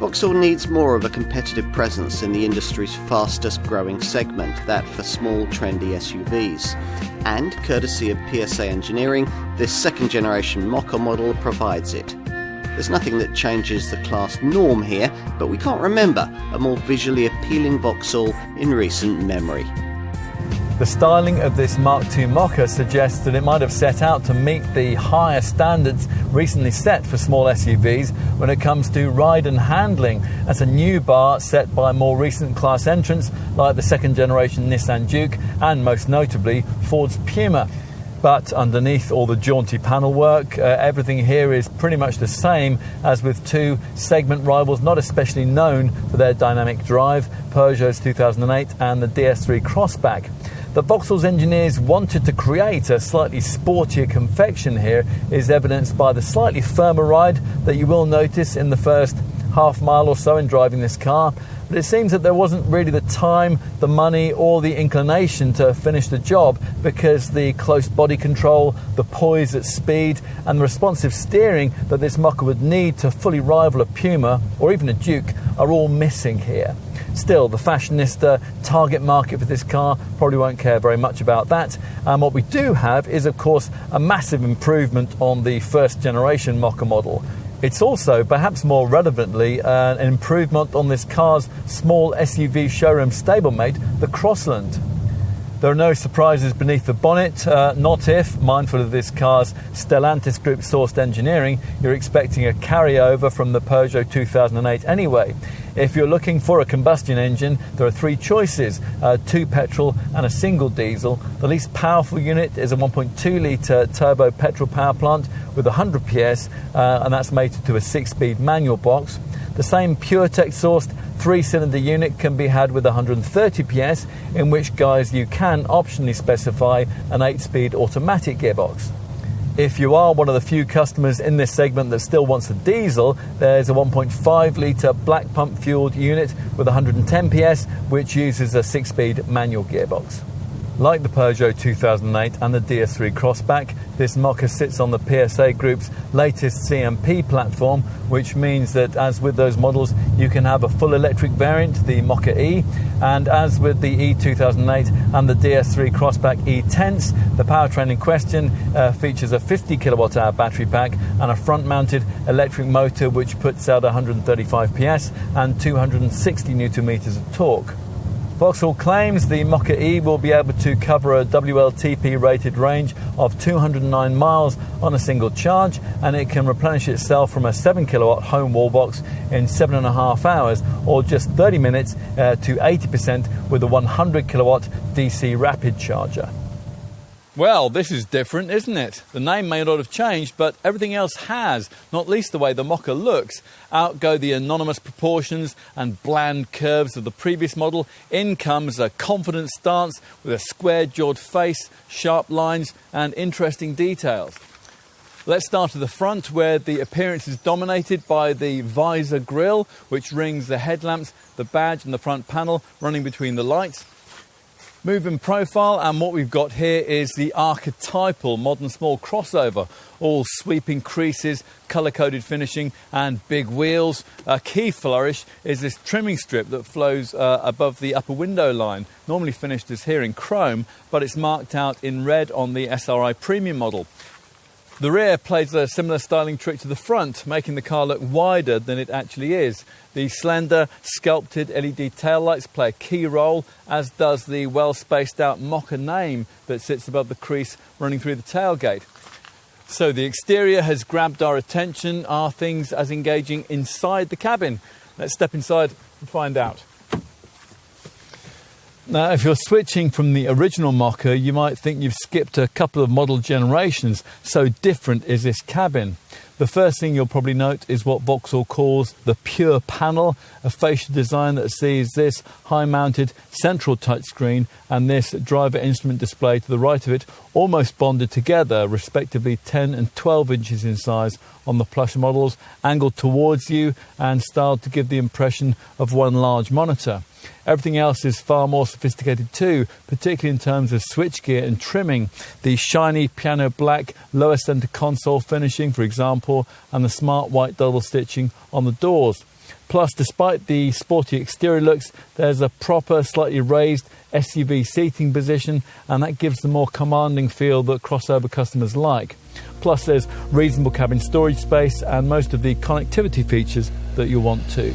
Vauxhall needs more of a competitive presence in the industry's fastest growing segment, that for small trendy SUVs. And, courtesy of PSA Engineering, this second generation Mokka model provides it. There's nothing that changes the class norm here, but we can't remember a more visually appealing Vauxhall in recent memory. The styling of this Mark II Mokka suggests that it might have set out to meet the higher standards recently set for small SUVs when it comes to ride and handling. That's a new bar set by more recent class entrants like the second generation Nissan Juke and most notably Ford's Puma. But underneath all the jaunty panel work, everything here is pretty much the same as with two segment rivals not especially known for their dynamic drive, Peugeot's 2008 and the DS3 Crossback. That Vauxhall's engineers wanted to create a slightly sportier confection here is evidenced by the slightly firmer ride that you will notice in the first half mile or so in driving this car. But it seems that there wasn't really the time, the money or the inclination to finish the job because the close body control, the poise at speed and the responsive steering that this Mokka would need to fully rival a Puma or even a Duke are all missing here. Still, the fashionista target market for this car probably won't care very much about that. And what we do have is, of course, a massive improvement on the first generation Mokka model. It's also, perhaps more relevantly, an improvement on this car's small SUV showroom stablemate, the Crossland. There are no surprises beneath the bonnet, not if, mindful of this car's Stellantis Group sourced engineering, you're expecting a carryover from the Peugeot 2008 anyway. If you're looking for a combustion engine, there are three choices, two petrol and a single diesel. The least powerful unit is a 1.2 litre turbo petrol power plant with 100 PS, and that's mated to a 6-speed manual box. The same Puretech-sourced 3-cylinder unit can be had with 130 PS, in which guise you can optionally specify an 8-speed automatic gearbox. If you are one of the few customers in this segment that still wants a diesel, there's a 1.5 litre black pump fueled unit with 110 PS, which uses a 6-speed manual gearbox. Like the Peugeot 2008 and the DS3 Crossback, this Mokka sits on the PSA Group's latest CMP platform, which means that, as with those models, you can have a full electric variant, the Mokka-e, and as with the E2008 and the DS3 Crossback E-Tense, the powertrain in question features a 50 kilowatt-hour battery pack and a front-mounted electric motor which puts out 135 PS and 260 newton meters of torque. Vauxhall claims the Mokka-e will be able to cover a WLTP-rated range of 209 miles on a single charge, and it can replenish itself from a 7 kilowatt home wall box in 7.5 hours, or just 30 minutes to 80% with a 100 kilowatt DC rapid charger. Well, this is different, isn't it? The name may not have changed, but everything else has, not least the way the Mokka looks. Out go the anonymous proportions and bland curves of the previous model. In comes a confident stance with a square-jawed face, sharp lines and interesting details. Let's start at the front, where the appearance is dominated by the visor grille, which rings the headlamps, the badge and the front panel running between the lights. Move in profile, and what we've got here is the archetypal modern small crossover, all sweeping creases, colour-coded finishing and big wheels. A key flourish is this trimming strip that flows above the upper window line, normally finished as here in chrome, but it's marked out in red on the SRI Premium model. The rear plays a similar styling trick to the front, making the car look wider than it actually is. The slender, sculpted LED taillights play a key role, as does the well-spaced-out Mokka name that sits above the crease running through the tailgate. So the exterior has grabbed our attention. Are things as engaging inside the cabin? Let's step inside and find out. Now, if you're switching from the original Mokka, you might think you've skipped a couple of model generations, so different is this cabin. The first thing you'll probably note is what Vauxhall calls the Pure Panel, a facial design that sees this high-mounted central touchscreen and this driver instrument display to the right of it almost bonded together, respectively 10 and 12 inches in size on the plush models, angled towards you and styled to give the impression of one large monitor. Everything else is far more sophisticated too, particularly in terms of switchgear and trimming. The shiny piano black lower centre console finishing, for example, and the smart white double stitching on the doors. Plus, despite the sporty exterior looks, there's a proper, slightly raised SUV seating position, and that gives the more commanding feel that crossover customers like. Plus, there's reasonable cabin storage space and most of the connectivity features that you want too.